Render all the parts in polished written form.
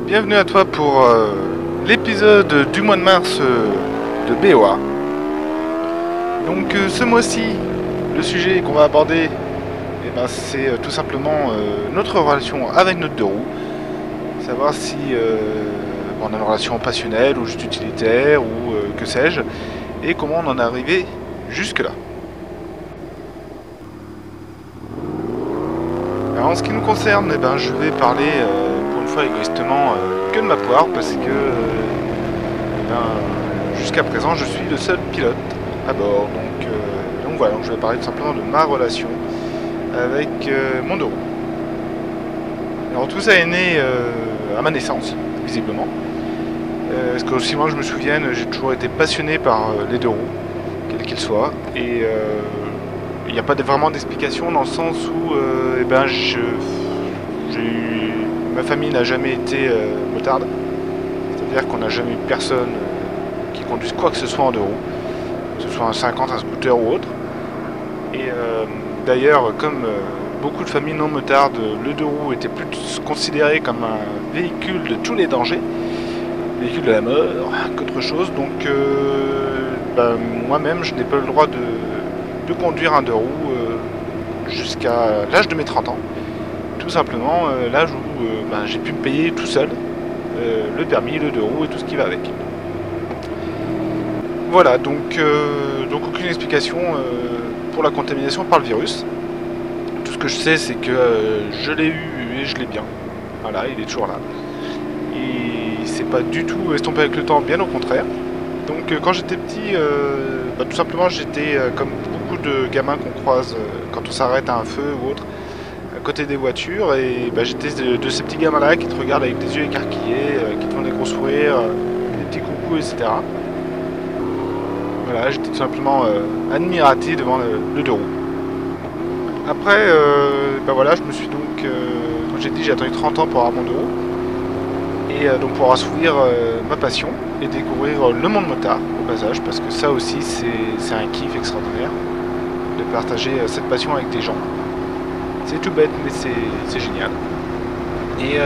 Bienvenue à toi pour l'épisode du mois de mars de BOA. Donc ce mois-ci, le sujet qu'on va aborder, c'est tout simplement notre relation avec notre deux roues. Savoir si on a une relation passionnelle ou juste utilitaire ou que sais-je, et comment on en est arrivé jusque-là. Alors en ce qui nous concerne, je vais parler pour une fois égoïstement que de ma poire parce que jusqu'à présent je suis le seul pilote à bord. Donc voilà, je vais parler tout simplement de ma relation avec mon deux roues. Alors tout ça est né à ma naissance, visiblement. Parce que aussi loin que je me souvienne, j'ai toujours été passionné par les deux roues, quels qu'ils soient. Et il n'y a pas vraiment d'explication dans le sens où ma famille n'a jamais été motarde. C'est-à-dire qu'on n'a jamais eu personne qui conduise quoi que ce soit en deux roues, que ce soit un 50, un scooter ou autre. Et d'ailleurs, comme beaucoup de familles non motardes, le deux roues était plus considéré comme un véhicule de tous les dangers, véhicule de la mort qu'autre chose. Donc moi-même, je n'ai pas le droit de conduire un deux roues jusqu'à l'âge de mes 30 ans. Tout simplement l'âge où j'ai pu me payer tout seul le permis, le deux roues et tout ce qui va avec. Voilà, donc aucune explication pour la contamination par le virus. Tout ce que je sais, c'est que je l'ai eu et je l'ai bien. Voilà, il est toujours là. Et c'est pas du tout estompé avec le temps, bien au contraire. Donc quand j'étais petit, tout simplement j'étais comme beaucoup de gamins qu'on croise quand on s'arrête à un feu ou autre, à côté des voitures, et j'étais de ces petits gamins là qui te regardent avec des yeux écarquillés, qui te font des gros sourires, des petits coucous, etc. Voilà, j'étais tout simplement admiratif devant le deux roues. Après, je me suis donc, comme j'ai dit, j'ai attendu 30 ans pour avoir mon deux roues. Et donc pour assouvir ma passion et découvrir le monde motard au passage, parce que ça aussi c'est un kiff extraordinaire de partager cette passion avec des gens. C'est tout bête mais c'est génial. Et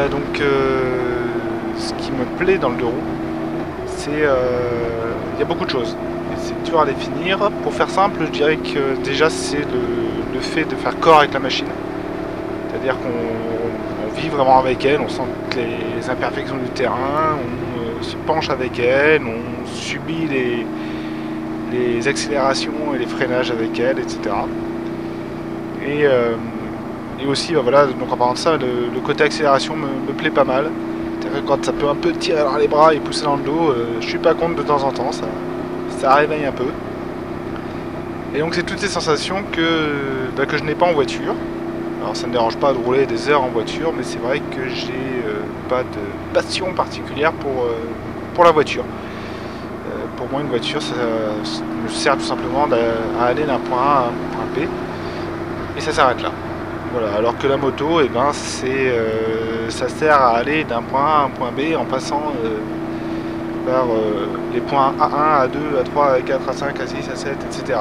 ce qui me plaît dans le deux roues, c'est il y a beaucoup de choses. Et c'est dur à définir. Pour faire simple, je dirais que déjà c'est le fait de faire corps avec la machine. C'est-à-dire qu'on vit vraiment avec elle, on sent les imperfections du terrain, on se penche avec elle, on subit les accélérations et les freinages avec elle, etc. Et aussi, donc en parlant de ça, le côté accélération me plaît pas mal. C'est-à-dire que quand ça peut un peu tirer dans les bras et pousser dans le dos, je suis pas contre de temps en temps, ça réveille un peu. Et donc c'est toutes ces sensations que je n'ai pas en voiture. Alors ça ne me dérange pas de rouler des heures en voiture, mais c'est vrai que j'ai pas de passion particulière pour la voiture. Pour moi, une voiture, ça me sert tout simplement à aller d'un point A à un point B, et ça s'arrête là. Voilà. Alors que la moto, ça sert à aller d'un point A à un point B en passant par les points A1, A2, A3, A4, A5, A6, A7, etc.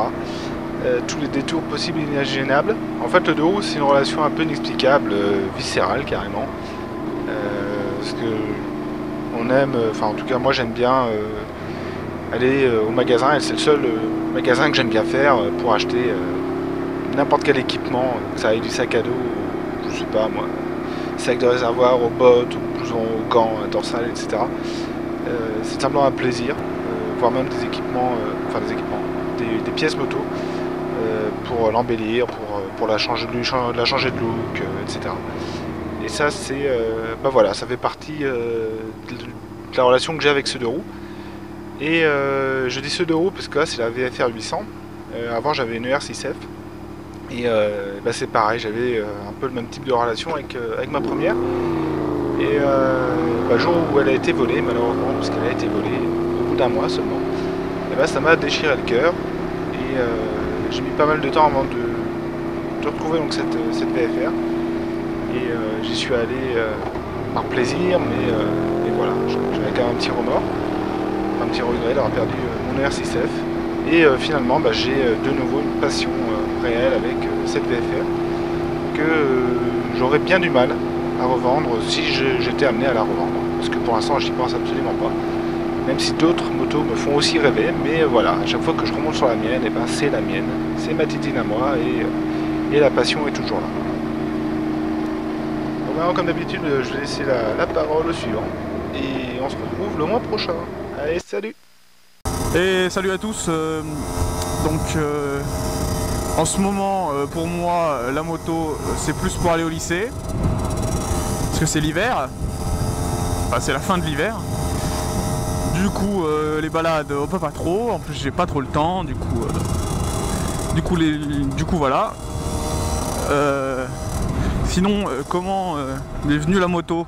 Tous les détours possibles et inimaginables. En fait, le deux roues, c'est une relation un peu inexplicable, viscérale carrément. Parce que on aime, en tout cas moi j'aime bien aller au magasin, et c'est le seul magasin que j'aime bien faire pour acheter n'importe quel équipement, que ça aille du sac à dos, je sais pas moi, sac de réservoir, aux bottes, aux blousons, aux gants, dorsales, etc. C'est simplement un plaisir, voire même des équipements, des pièces moto. Pour l'embellir, pour la changer de look, etc. Et ça, ça fait partie de la relation que j'ai avec ce deux roues. Et je dis ce deux roues parce que là, c'est la VFR 800. Avant, j'avais une ER6F. Et c'est pareil, j'avais un peu le même type de relation avec ma première. Et le jour où elle a été volée, malheureusement, parce qu'elle a été volée au bout d'un mois seulement, et ça m'a déchiré le cœur. Et j'ai mis pas mal de temps avant de retrouver donc cette VFR, et j'y suis allé par plaisir, mais voilà, j'avais quand même un petit remords, un petit regret d'avoir perdu mon ER6F, et finalement j'ai de nouveau une passion réelle avec cette VFR que j'aurais bien du mal à revendre si j'étais amené à la revendre, parce que pour l'instant j'y pense absolument pas. Même si d'autres motos me font aussi rêver, mais voilà, à chaque fois que je remonte sur la mienne, et ben c'est la mienne, c'est ma titine à moi, et la passion est toujours là. Donc maintenant, comme d'habitude, je vais laisser la parole au suivant, et on se retrouve le mois prochain. Allez, salut! Et salut à tous. En ce moment, pour moi, la moto, c'est plus pour aller au lycée, parce que c'est l'hiver, enfin, c'est la fin de l'hiver. Du coup, les balades, on peut pas trop. En plus, j'ai pas trop le temps. Du coup, voilà. Sinon, comment est venue la moto?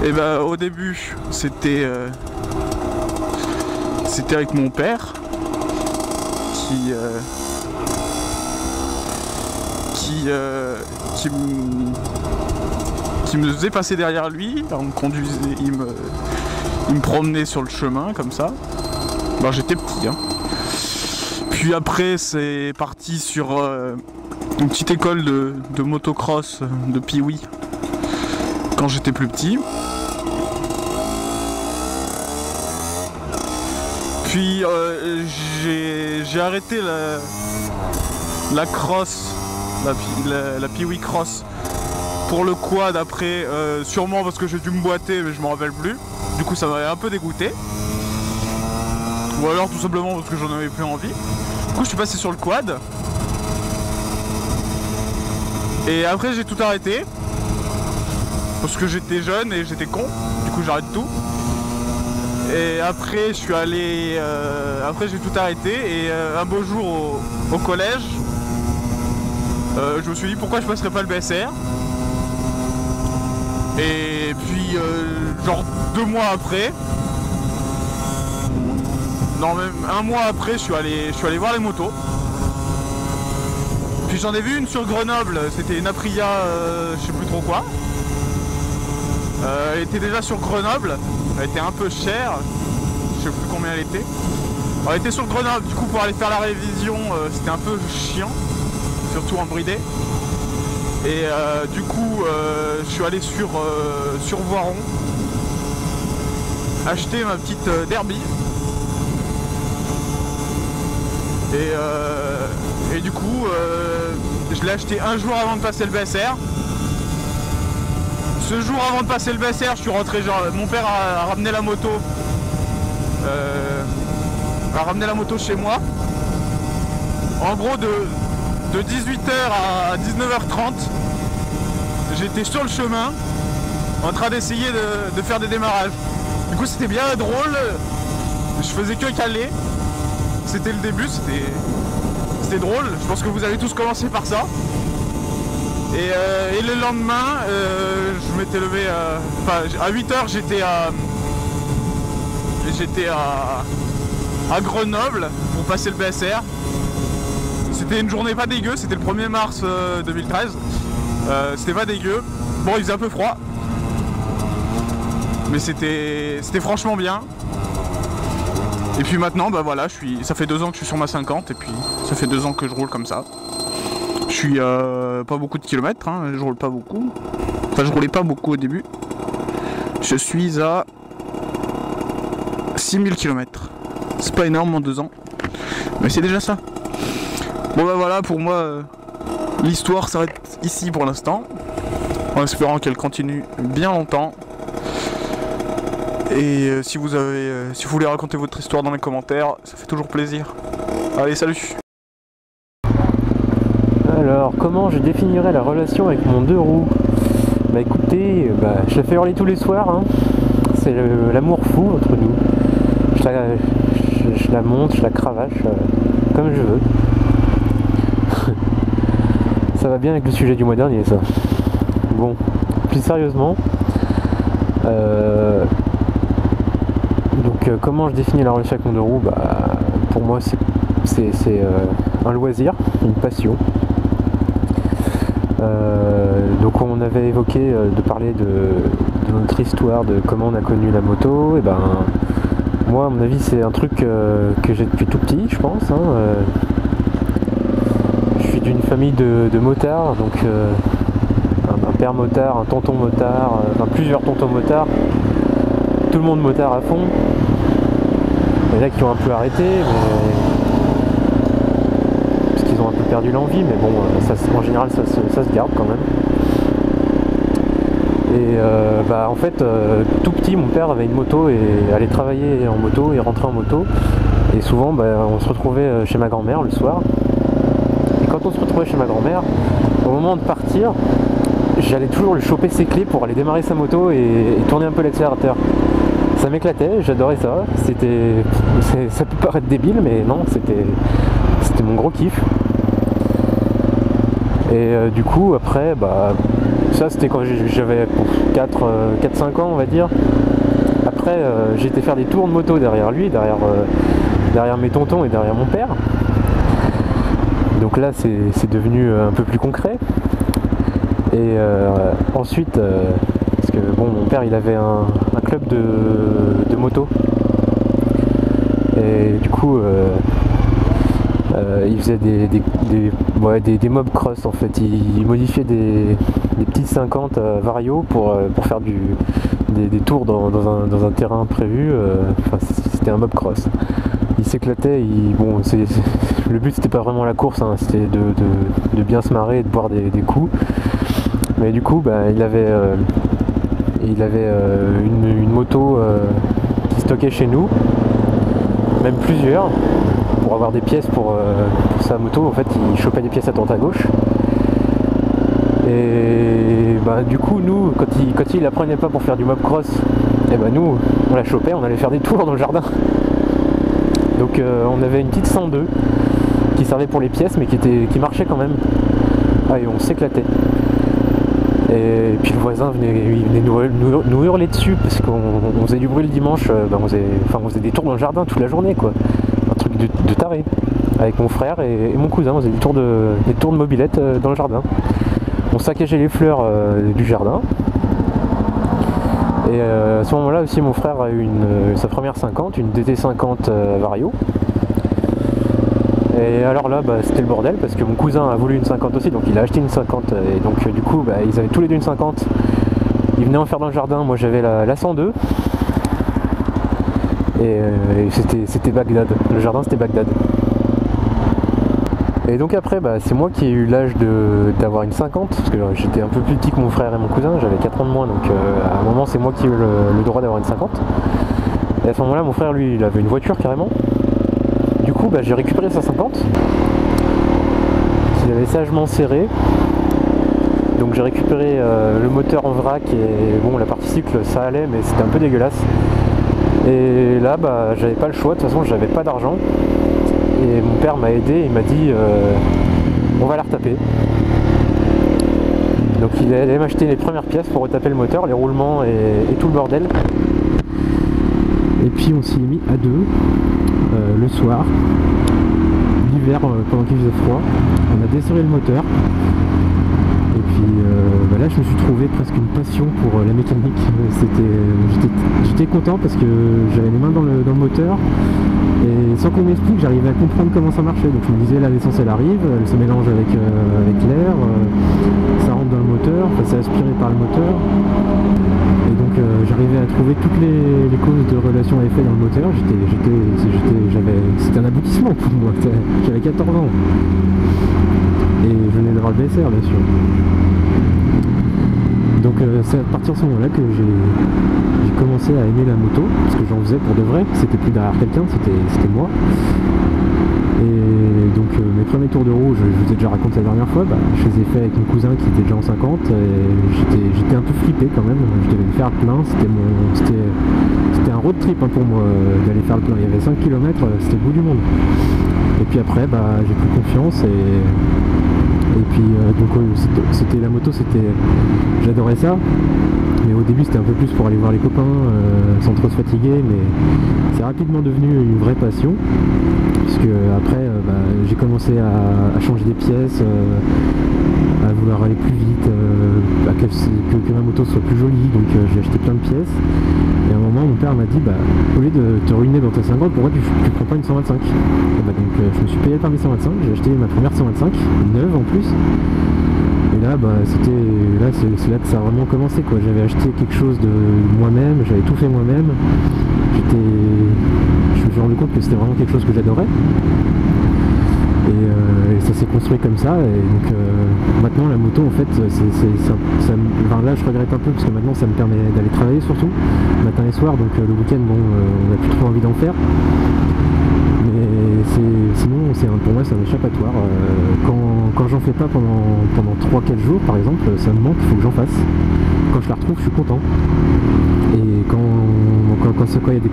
Et ben, au début, c'était avec mon père qui me faisait passer derrière lui, on me conduisait, il me promenait sur le chemin comme ça. Ben, j'étais petit, hein. Puis après c'est parti sur une petite école de motocross de Piwi quand j'étais plus petit. Puis j'ai arrêté la cross, la Piwi cross pour le quad après, sûrement parce que j'ai dû me boiter, mais je m'en rappelle plus. Du coup ça m'avait un peu dégoûté. Ou alors tout simplement parce que j'en avais plus envie. Du coup je suis passé sur le quad. Et après j'ai tout arrêté. Parce que j'étais jeune et j'étais con. Du coup j'arrête tout. Et après je suis allé. Après j'ai tout arrêté. Et un beau jour au collège, je me suis dit pourquoi je passerais pas le BSR. Et puis genre 2 mois après, non même 1 mois après, je suis allé voir les motos. Puis j'en ai vu une sur Grenoble, c'était une Aprilia, je sais plus trop quoi. Elle était déjà sur Grenoble, elle était un peu chère, je sais plus combien elle était. Elle était sur Grenoble, du coup pour aller faire la révision, c'était un peu chiant, surtout en bridé. Et du coup, je suis allé sur Voiron acheter ma petite Derby. Et du coup, je l'ai acheté un jour avant de passer le BSR. Ce jour avant de passer le BSR, je suis rentré, genre, mon père a ramené la moto. Chez moi. En gros, de 18h à 19h30, j'étais sur le chemin en train d'essayer de faire des démarrages. Du coup c'était bien drôle, je faisais que caler. C'était le début, c'était drôle. Je pense que vous avez tous commencé par ça. Et le lendemain, je m'étais levé, à 8h j'étais à Grenoble pour passer le BSR. C'était une journée pas dégueu, c'était le 1er mars 2013. C'était pas dégueu. Bon, il faisait un peu froid. Mais c'était franchement bien. Et puis maintenant, bah voilà, ça fait 2 ans que je suis sur ma 50. Et puis ça fait 2 ans que je roule comme ça. Je suis pas beaucoup de kilomètres, hein, je roule pas beaucoup. Enfin, je roulais pas beaucoup au début. Je suis à 6000 km. C'est pas énorme en 2 ans. Mais c'est déjà ça. Bon bah voilà, pour moi, l'histoire s'arrête ici pour l'instant, en espérant qu'elle continue bien longtemps. Et si vous voulez raconter votre histoire dans les commentaires, ça fait toujours plaisir. Allez, salut! Alors, comment je définirais la relation avec mon 2 roues? Bah écoutez, je la fais hurler tous les soirs, hein. C'est l'amour fou entre nous. Je la monte, je la cravache, comme je veux. Ça va bien avec le sujet du mois dernier, ça. Bon, plus sérieusement, donc comment je définis la relation avec mon 2 roues? Pour moi c'est un loisir, une passion. Donc on avait évoqué de parler de notre histoire, de comment on a connu la moto. Et moi à mon avis c'est un truc que j'ai depuis tout petit, je pense, hein. Je suis d'une famille de motards, donc un père motard, un tonton motard, enfin plusieurs tontons motards. tout le monde motard à fond. Il y en a qui ont un peu arrêté, parce qu'ils ont un peu perdu l'envie, mais bon, en général ça se garde quand même. Et en fait, tout petit, mon père avait une moto et allait travailler en moto et rentrer en moto. Et souvent, on se retrouvait chez ma grand-mère le soir. Et quand on se retrouvait chez ma grand-mère, au moment de partir, j'allais toujours lui choper ses clés pour aller démarrer sa moto et tourner un peu l'accélérateur. Ça m'éclatait, j'adorais ça. Ça peut paraître débile, mais non, c'était mon gros kiff. Et du coup, après, ça c'était quand j'avais 4-5 ans, on va dire. Après, j'ai été faire des tours de moto derrière lui, derrière mes tontons et derrière mon père. Donc là, c'est devenu un peu plus concret. Et ensuite, parce que bon, mon père il avait un club de moto. Et du coup, il faisait des mob cross en fait. Il modifiait des petites 50 vario pour faire des tours dans un terrain prévu. C'était un mob cross. Il s'éclatait. Le but c'était pas vraiment la course, hein, c'était de bien se marrer et de boire des coups. Mais du coup, il avait une moto qui stockait chez nous, même plusieurs, pour avoir des pièces pour sa moto. En fait, il chopait des pièces à droite à gauche. Et du coup, nous, quand il la prenait pas pour faire du mobcross, nous, on la chopait, on allait faire des tours dans le jardin. Donc on avait une petite 102 qui servait pour les pièces, mais qui marchait quand même. Et on s'éclatait. Et puis le voisin venait nous hurler dessus parce qu'on faisait du bruit le dimanche. On faisait des tours dans le jardin toute la journée, quoi. Un truc de taré. Avec mon frère et mon cousin, on faisait des tours de mobilette dans le jardin. On saccageait les fleurs du jardin. Et à ce moment-là aussi, mon frère a eu sa première 50, une DT50 Vario. Et alors là, c'était le bordel parce que mon cousin a voulu une 50 aussi, donc il a acheté une 50. Et donc du coup, ils avaient tous les deux une 50. Ils venaient en faire dans le jardin, moi j'avais la 102. Et c'était Bagdad. Le jardin c'était Bagdad. Et donc après, c'est moi qui ai eu l'âge d'avoir une 50, parce que j'étais un peu plus petit que mon frère et mon cousin, j'avais 4 ans de moins, donc à un moment c'est moi qui ai eu le droit d'avoir une 50. Et à ce moment-là, mon frère lui, il avait une voiture carrément. Du coup, j'ai récupéré sa 50, qu'il avait sagement serré. Donc j'ai récupéré le moteur en vrac et bon, la partie cycle ça allait, mais c'était un peu dégueulasse. Et là, j'avais pas le choix, de toute façon j'avais pas d'argent. Et mon père m'a aidé, il m'a dit on va la retaper. Donc il allait m'acheter les premières pièces pour retaper le moteur, les roulements et tout le bordel. Et puis on s'y est mis à deux le soir, l'hiver pendant qu'il faisait froid. On a desserré le moteur. Et puis là je me suis trouvé presque une passion pour la mécanique. J'étais content parce que j'avais les mains dans le moteur. Et sans qu'on m'explique, j'arrivais à comprendre comment ça marchait. Donc je me disais, là l'essence elle arrive, elle se mélange avec l'air, ça rentre dans le moteur, c'est aspiré par le moteur. Et donc j'arrivais à trouver toutes les causes de relation à effet dans le moteur. C'était un aboutissement pour moi. J'avais 14 ans. Et je venais d'avoir le BSR bien sûr. Donc c'est à partir de ce moment-là que j'ai commencé à aimer la moto, parce que j'en faisais pour de vrai, c'était plus derrière quelqu'un, c'était moi. Et donc mes premiers tours de roue, je vous ai déjà raconté la dernière fois, je les ai fait avec mon cousin qui était déjà en 50, et j'étais un peu flippé quand même, je devais me faire le plein, c'était un road trip pour moi d'aller faire le plein, il y avait 5 km, c'était le bout du monde. Et puis après j'ai pris confiance et puis c'était la moto, j'adorais ça, mais au début c'était un peu plus pour aller voir les copains sans trop se fatiguer, mais c'est rapidement devenu une vraie passion, puisque après j'ai commencé à changer des pièces, à vouloir aller plus vite, que ma moto soit plus jolie, donc j'ai acheté plein de pièces. Et à un moment mon père m'a dit au lieu de te ruiner dans ta 50, pourquoi tu prends pas une 125? Donc je me suis payé le permis 125, j'ai acheté ma première 125, neuve en plus. Et là, bah, c'est là que ça a vraiment commencé, quoi. J'avais acheté quelque chose de moi-même, j'avais tout fait moi-même. Je me suis rendu compte que c'était vraiment quelque chose que j'adorais. Et ça s'est construit comme ça. Et donc maintenant la moto, en fait, là je regrette un peu parce que maintenant ça me permet d'aller travailler surtout matin et soir. Donc le week-end, bon, on n'a plus trop envie d'en faire. Mais sinon, pour moi, c'est un échappatoire. Quand j'en fais pas pendant 3-4 jours, par exemple, ça me manque, il faut que j'en fasse. Quand je la retrouve, je suis content. Et quand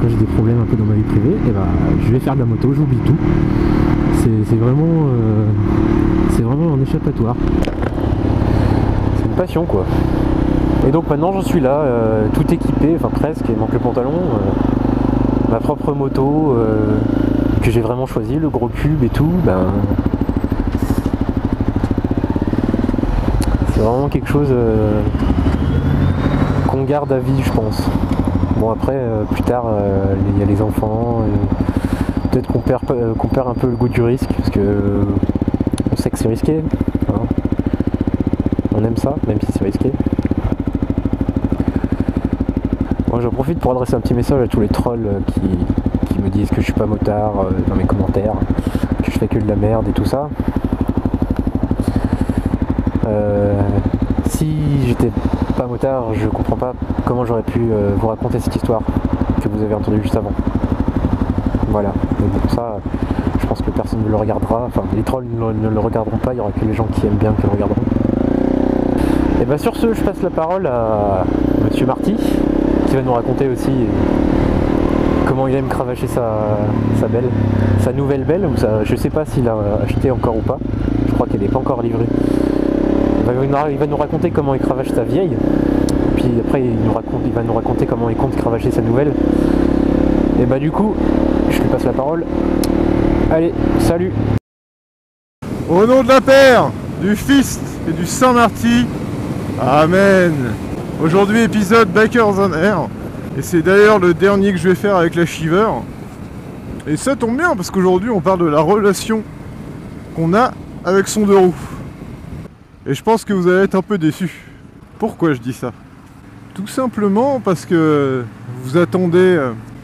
j'ai des problèmes un peu dans ma vie privée, et bah, je vais faire de la moto, j'oublie tout. C'est vraiment un échappatoire. C'est une passion, quoi. Et donc maintenant, j'en suis là, tout équipé, enfin presque, il manque le pantalon, ma propre moto. Que j'ai vraiment choisi, le gros cube et tout, ben c'est vraiment quelque chose qu'on garde à vie, je pense. Bon, après plus tard il y a les enfants, peut-être qu'on perd un peu le goût du risque parce que on sait que c'est risqué, hein. On aime ça même si c'est risqué. Moi j'en profite pour adresser un petit message à tous les trolls qui me disent que je suis pas motard dans mes commentaires, que je fais que de la merde et tout ça. Si j'étais pas motard, je comprends pas comment j'aurais pu vous raconter cette histoire que vous avez entendue juste avant. Voilà, mais bon, ça, je pense que personne ne le regardera, enfin les trolls ne le regarderont pas, il y aura que les gens qui aiment bien qui le regarderont. Et bien sur ce, je passe la parole à Monsieur Marty, qui va nous raconter aussi comment il aime cravacher sa nouvelle belle, ou je sais pas s'il a acheté encore ou pas, je crois qu'elle n'est pas encore livrée. Il va nous raconter comment il cravache sa vieille, puis après il va nous raconter comment il compte cravacher sa nouvelle. Et bah du coup, je lui passe la parole. Allez, salut. Au nom de la Père, du Fils et du Saint-Marty, Amen. Aujourd'hui épisode Bikers on Air. Et c'est d'ailleurs le dernier que je vais faire avec la Shiver. Et ça tombe bien parce qu'aujourd'hui on parle de la relation qu'on a avec son deux roues. Et je pense que vous allez être un peu déçus. Pourquoi je dis ça? Tout simplement parce que vous attendez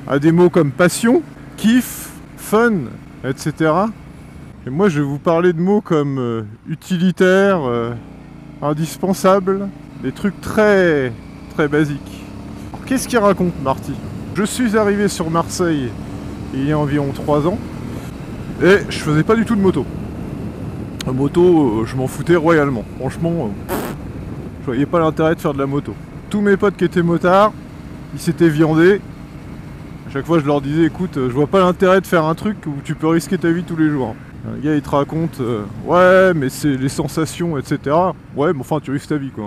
à des mots comme passion, kiff, fun, etc. Et moi je vais vous parler de mots comme utilitaire, indispensable, des trucs très très basiques. Qu'est-ce qu'il raconte Marty? Je suis arrivé sur Marseille il y a environ 3 ans et je faisais pas du tout de moto. La moto, je m'en foutais royalement. Franchement, je voyais pas l'intérêt de faire de la moto. Tous mes potes qui étaient motards, ils s'étaient viandés. À chaque fois je leur disais, écoute, je vois pas l'intérêt de faire un truc où tu peux risquer ta vie tous les jours. Un gars il te raconte, ouais mais c'est les sensations, etc. Ouais mais enfin tu risques ta vie quoi.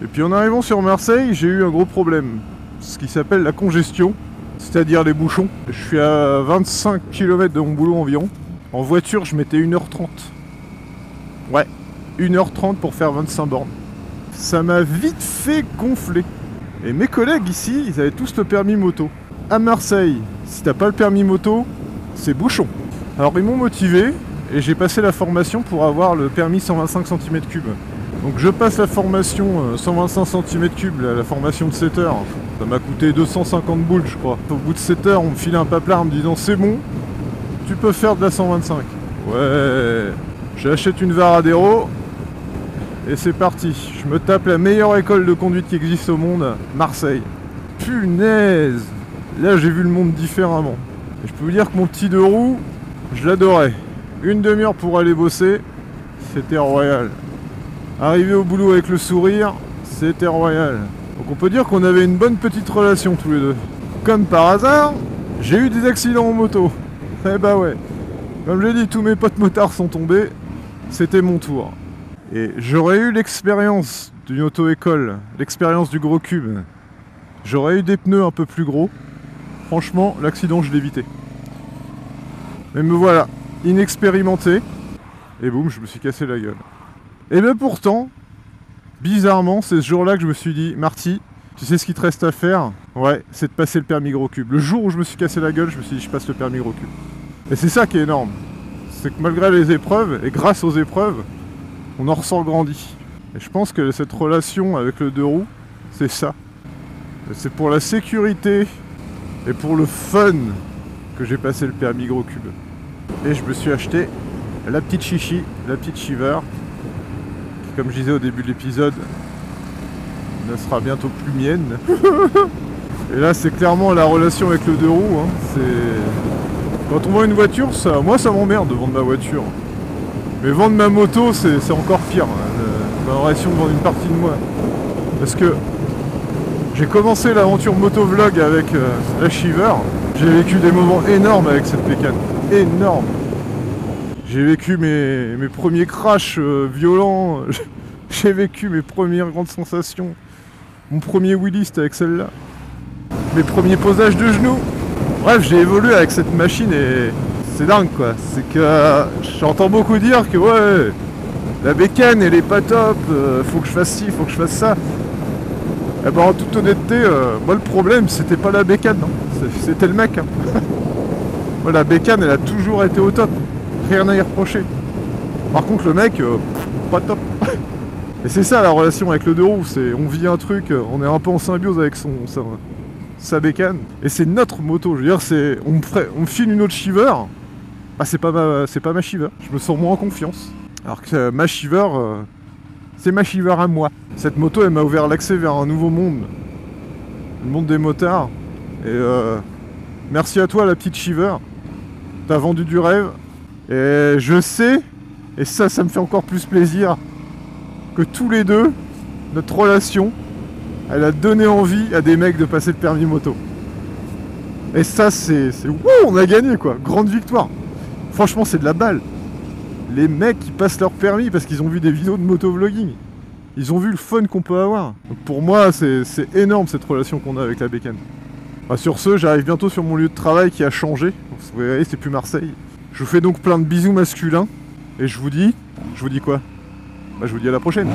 Et puis en arrivant sur Marseille, j'ai eu un gros problème. Ce qui s'appelle la congestion, c'est-à-dire les bouchons. Je suis à 25 km de mon boulot environ. En voiture, je mettais 1h30. Ouais, 1h30 pour faire 25 bornes. Ça m'a vite fait gonfler. Et mes collègues ici, ils avaient tous le permis moto. À Marseille, si t'as pas le permis moto, c'est bouchon. Alors ils m'ont motivé et j'ai passé la formation pour avoir le permis 125 cm3. Donc je passe la formation 125 cm3, la formation de 7 heures. Ça m'a coûté 250 boules je crois. Au bout de 7 heures, on me file un paplard en me disant c'est bon, tu peux faire de la 125. Ouais, j'achète une Varadero et c'est parti. Je me tape la meilleure école de conduite qui existe au monde, Marseille. Punaise! Là j'ai vu le monde différemment. Et je peux vous dire que mon petit deux roues, je l'adorais. Une demi-heure pour aller bosser, c'était royal. Arriver au boulot avec le sourire, c'était royal. Donc on peut dire qu'on avait une bonne petite relation tous les deux. Comme par hasard, j'ai eu des accidents en moto. Eh bah ouais. Comme j'ai dit, tous mes potes motards sont tombés. C'était mon tour. Et j'aurais eu l'expérience d'une auto-école, l'expérience du gros cube. J'aurais eu des pneus un peu plus gros. Franchement, l'accident, je l'ai évité. Mais me voilà, inexpérimenté. Et boum, je me suis cassé la gueule. Et bien pourtant, bizarrement, c'est ce jour-là que je me suis dit, Marty, tu sais ce qu'il te reste à faire? Ouais, c'est de passer le permis gros cube. Le jour où je me suis cassé la gueule, je me suis dit, je passe le permis gros cube. Et c'est ça qui est énorme. C'est que malgré les épreuves, et grâce aux épreuves, on en ressort grandi. Et je pense que cette relation avec le deux roues, c'est ça. C'est pour la sécurité et pour le fun que j'ai passé le permis gros cube. Et je me suis acheté la petite chichi, la petite Shiver, qui, comme je disais au début de l'épisode, ne sera bientôt plus mienne. Et là, c'est clairement la relation avec le deux roues. Hein. C'est... Quand on vend une voiture, moi ça m'emmerde de vendre ma voiture. Mais vendre ma moto, c'est encore pire. Ma relation de vendre une partie de moi. Parce que j'ai commencé l'aventure motovlog avec la Shiver. J'ai vécu des moments énormes avec cette bécane. Énormes. J'ai vécu mes premiers crashs violents. J'ai vécu mes premières grandes sensations. Mon premier wheelie, c'était avec celle-là. Mes premiers posages de genoux. Bref, j'ai évolué avec cette machine et c'est dingue quoi. C'est que j'entends beaucoup dire que ouais, la bécane elle est pas top, faut que je fasse ci, faut que je fasse ça. Et ben en toute honnêteté, moi le problème c'était pas la bécane, hein. C'était le mec. Hein. Moi la bécane elle a toujours été au top, rien à y reprocher. Par contre le mec, pas top. Et c'est ça la relation avec le deux roues, c'est on vit un truc, on est un peu en symbiose avec sa bécane, et c'est notre moto, je veux dire, c'est on me file une autre Shiver, ah c'est pas ma Shiver, je me sens moins en confiance, alors que ma Shiver, c'est ma Shiver à moi. Cette moto elle m'a ouvert l'accès vers un nouveau monde, le monde des motards, et merci à toi la petite Shiver, t'as vendu du rêve, et je sais, et ça me fait encore plus plaisir, que tous les deux, notre relation, elle a donné envie à des mecs de passer le permis moto. Et ça, c'est wouh, on a gagné quoi, grande victoire. Franchement, c'est de la balle. Les mecs qui passent leur permis parce qu'ils ont vu des vidéos de motovlogging. Ils ont vu le fun qu'on peut avoir. Donc pour moi, c'est énorme cette relation qu'on a avec la bécane. Bah, sur ce, j'arrive bientôt sur mon lieu de travail qui a changé. Vous voyez, c'est plus Marseille. Je vous fais donc plein de bisous masculins. Et je vous dis quoi? Bah, je vous dis à la prochaine.